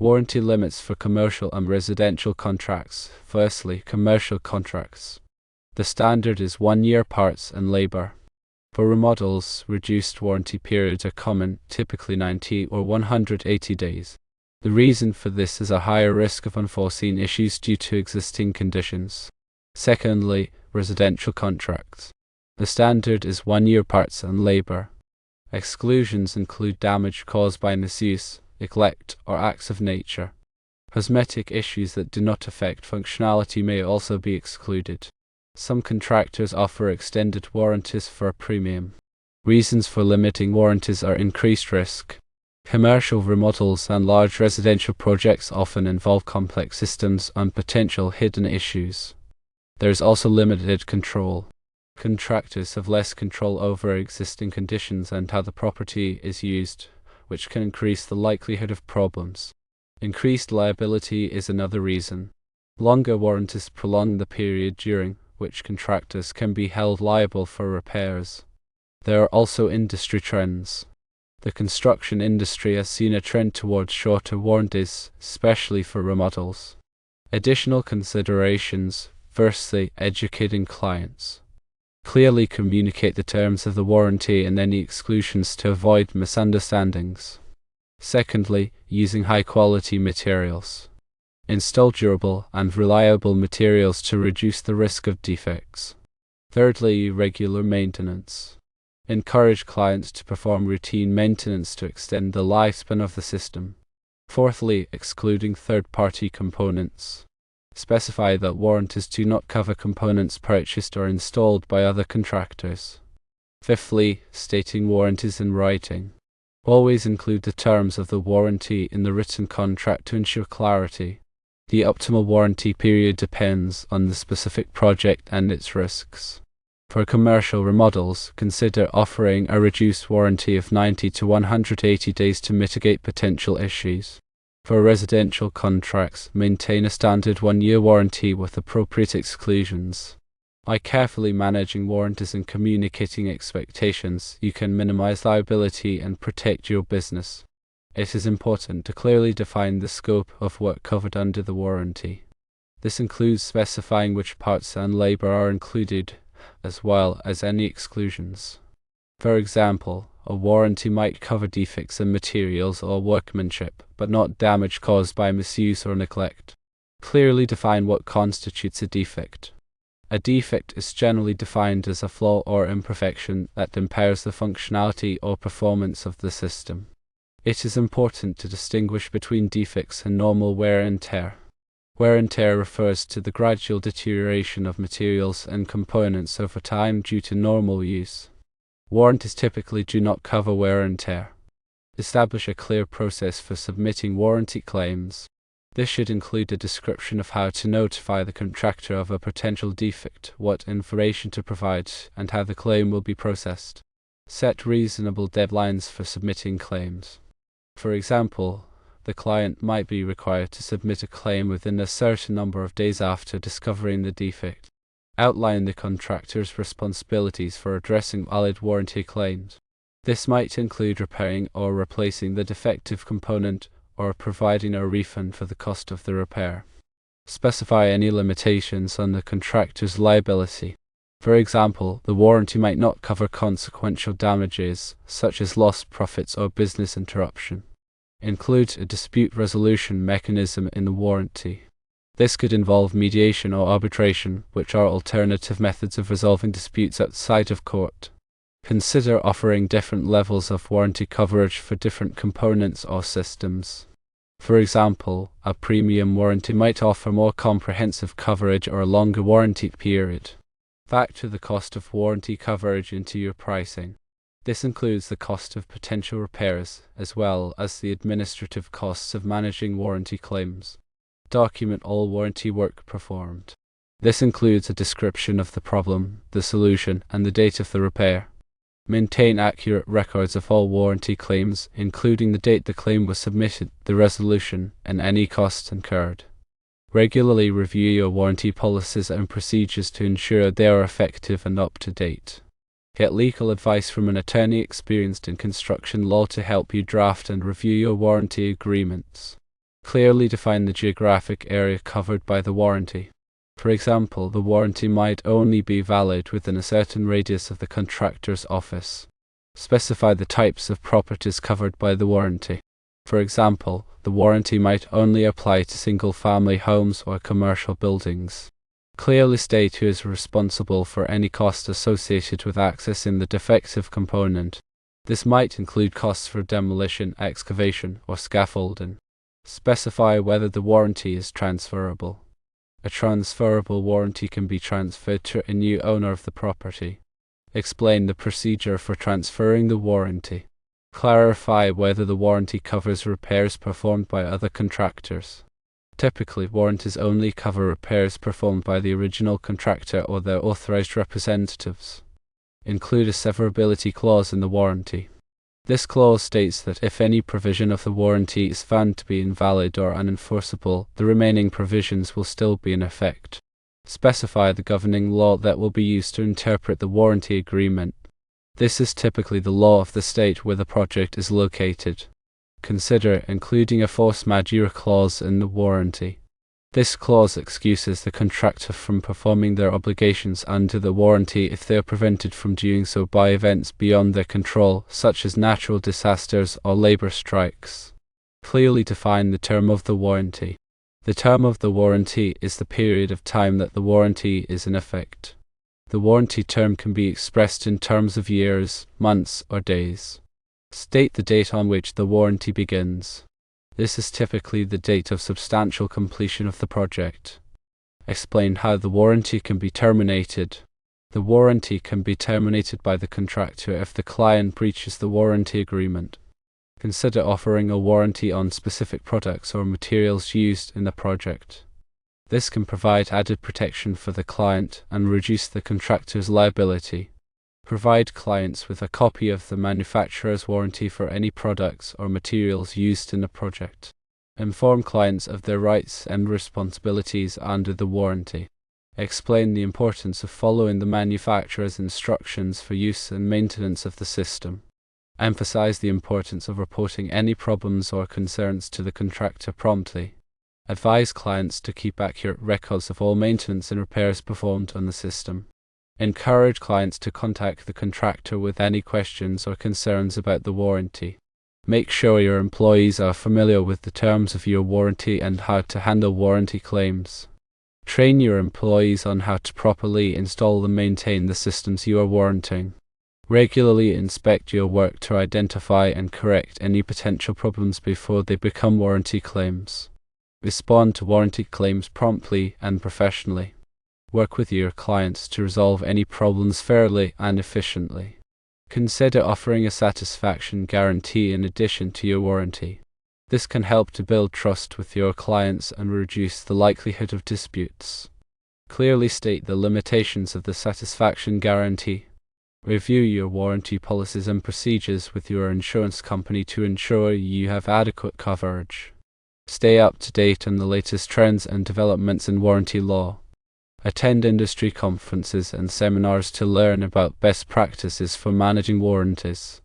Warranty limits for commercial and residential contracts. Firstly, commercial contracts. The standard is 1 year parts and labor. For remodels, reduced warranty periods are common, typically 90 or 180 days. The reason for this is a higher risk of unforeseen issues due to existing conditions. Secondly, residential contracts. The standard is 1 year parts and labor. Exclusions include damage caused by misuse, neglect, or acts of nature. Cosmetic issues that do not affect functionality may also be excluded. Some contractors offer extended warranties for a premium. Reasons for limiting warranties are increased risk. Commercial remodels and large residential projects often involve complex systems and potential hidden issues. There is also limited control. Contractors have less control over existing conditions and how the property is used, which can increase the likelihood of problems. Increased liability is another reason. Longer warranties prolong the period during which contractors can be held liable for repairs. There are also industry trends. The construction industry has seen a trend towards shorter warranties, especially for remodels. Additional considerations. Firstly, educating clients. Clearly communicate the terms of the warranty and any exclusions to avoid misunderstandings. Secondly, using high-quality materials. Install durable and reliable materials to reduce the risk of defects. Thirdly, regular maintenance. Encourage clients to perform routine maintenance to extend the lifespan of the system. Fourthly, excluding third-party components. Specify that warranties do not cover components purchased or installed by other contractors. Fifthly, stating warranties in writing. Always include the terms of the warranty in the written contract to ensure clarity. The optimal warranty period depends on the specific project and its risks. For commercial remodels, consider offering a reduced warranty of 90 to 180 days to mitigate potential issues. For residential contracts, maintain a standard 1 year warranty with appropriate exclusions. By carefully managing warranties and communicating expectations, you can minimize liability and protect your business. It is important to clearly define the scope of work covered under the warranty. This includes specifying which parts and labor are included, as well as any exclusions. For example, a warranty might cover defects in materials or workmanship, but not damage caused by misuse or neglect. Clearly define what constitutes a defect. A defect is generally defined as a flaw or imperfection that impairs the functionality or performance of the system. It is important to distinguish between defects and normal wear and tear. Wear and tear refers to the gradual deterioration of materials and components over time due to normal use. Warranties typically do not cover wear and tear. Establish a clear process for submitting warranty claims. This should include a description of how to notify the contractor of a potential defect, what information to provide, and how the claim will be processed. Set reasonable deadlines for submitting claims. For example, the client might be required to submit a claim within a certain number of days after discovering the defect. Outline the contractor's responsibilities for addressing valid warranty claims. This might include repairing or replacing the defective component or providing a refund for the cost of the repair. Specify any limitations on the contractor's liability. For example, the warranty might not cover consequential damages, such as lost profits or business interruption. Include a dispute resolution mechanism in the warranty. This could involve mediation or arbitration, which are alternative methods of resolving disputes outside of court. Consider offering different levels of warranty coverage for different components or systems. For example, a premium warranty might offer more comprehensive coverage or a longer warranty period. Factor the cost of warranty coverage into your pricing. This includes the cost of potential repairs, as well as the administrative costs of managing warranty claims. Document all warranty work performed. This includes a description of the problem, the solution, and the date of the repair. Maintain accurate records of all warranty claims, including the date the claim was submitted, the resolution, and any costs incurred. Regularly review your warranty policies and procedures to ensure they are effective and up to date. Get legal advice from an attorney experienced in construction law to help you draft and review your warranty agreements. Clearly define the geographic area covered by the warranty. For example, the warranty might only be valid within a certain radius of the contractor's office. Specify the types of properties covered by the warranty. For example, the warranty might only apply to single-family homes or commercial buildings. Clearly state who is responsible for any cost associated with accessing the defective component. This might include costs for demolition, excavation, or scaffolding. Specify whether the warranty is transferable. A transferable warranty can be transferred to a new owner of the property. Explain the procedure for transferring the warranty. Clarify whether the warranty covers repairs performed by other contractors. Typically, warranties only cover repairs performed by the original contractor or their authorized representatives. Include a severability clause in the warranty. This clause states that if any provision of the warranty is found to be invalid or unenforceable, the remaining provisions will still be in effect. Specify the governing law that will be used to interpret the warranty agreement. This is typically the law of the state where the project is located. Consider including a force majeure clause in the warranty. This clause excuses the contractor from performing their obligations under the warranty if they are prevented from doing so by events beyond their control, such as natural disasters or labor strikes. Clearly define the term of the warranty. The term of the warranty is the period of time that the warranty is in effect. The warranty term can be expressed in terms of years, months, or days. State the date on which the warranty begins. This is typically the date of substantial completion of the project. Explain how the warranty can be terminated. The warranty can be terminated by the contractor if the client breaches the warranty agreement. Consider offering a warranty on specific products or materials used in the project. This can provide added protection for the client and reduce the contractor's liability. Provide clients with a copy of the manufacturer's warranty for any products or materials used in the project. Inform clients of their rights and responsibilities under the warranty. Explain the importance of following the manufacturer's instructions for use and maintenance of the system. Emphasize the importance of reporting any problems or concerns to the contractor promptly. Advise clients to keep accurate records of all maintenance and repairs performed on the system. Encourage clients to contact the contractor with any questions or concerns about the warranty. Make sure your employees are familiar with the terms of your warranty and how to handle warranty claims. Train your employees on how to properly install and maintain the systems you are warranting. Regularly inspect your work to identify and correct any potential problems before they become warranty claims. Respond to warranty claims promptly and professionally. Work with your clients to resolve any problems fairly and efficiently. Consider offering a satisfaction guarantee in addition to your warranty. This can help to build trust with your clients and reduce the likelihood of disputes. Clearly state the limitations of the satisfaction guarantee. Review your warranty policies and procedures with your insurance company to ensure you have adequate coverage. Stay up to date on the latest trends and developments in warranty law. Attend industry conferences and seminars to learn about best practices for managing warranties.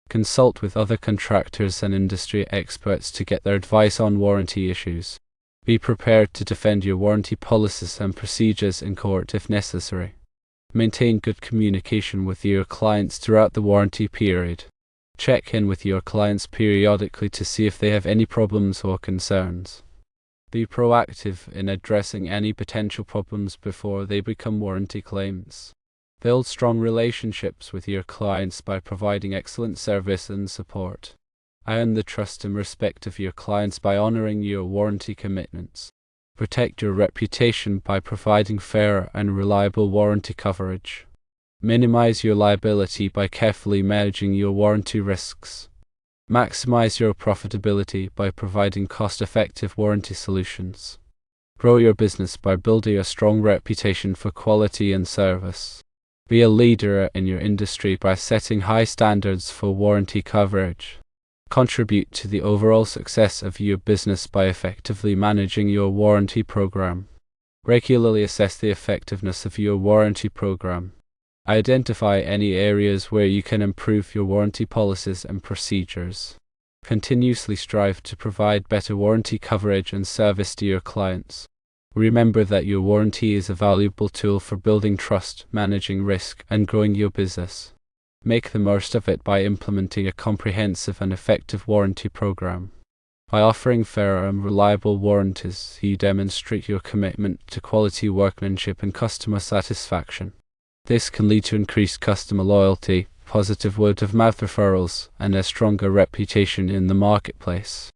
Consult with other contractors and industry experts to get their advice on warranty issues. Be prepared to defend your warranty policies and procedures in court if necessary. Maintain good communication with your clients throughout the warranty period. Check in with your clients periodically to see if they have any problems or concerns. Be proactive in addressing any potential problems before they become warranty claims. Build strong relationships with your clients by providing excellent service and support. Earn the trust and respect of your clients by honoring your warranty commitments. Protect your reputation by providing fair and reliable warranty coverage. Minimize your liability by carefully managing your warranty risks. Maximize your profitability by providing cost-effective warranty solutions. Grow your business by building a strong reputation for quality and service. Be a leader in your industry by setting high standards for warranty coverage. Contribute to the overall success of your business by effectively managing your warranty program. Regularly assess the effectiveness of your warranty program. Identify any areas where you can improve your warranty policies and procedures. Continuously strive to provide better warranty coverage and service to your clients. Remember that your warranty is a valuable tool for building trust, managing risk, and growing your business. Make the most of it by implementing a comprehensive and effective warranty program. By offering fair and reliable warranties, you demonstrate your commitment to quality workmanship and customer satisfaction. This can lead to increased customer loyalty, positive word-of-mouth referrals, and a stronger reputation in the marketplace.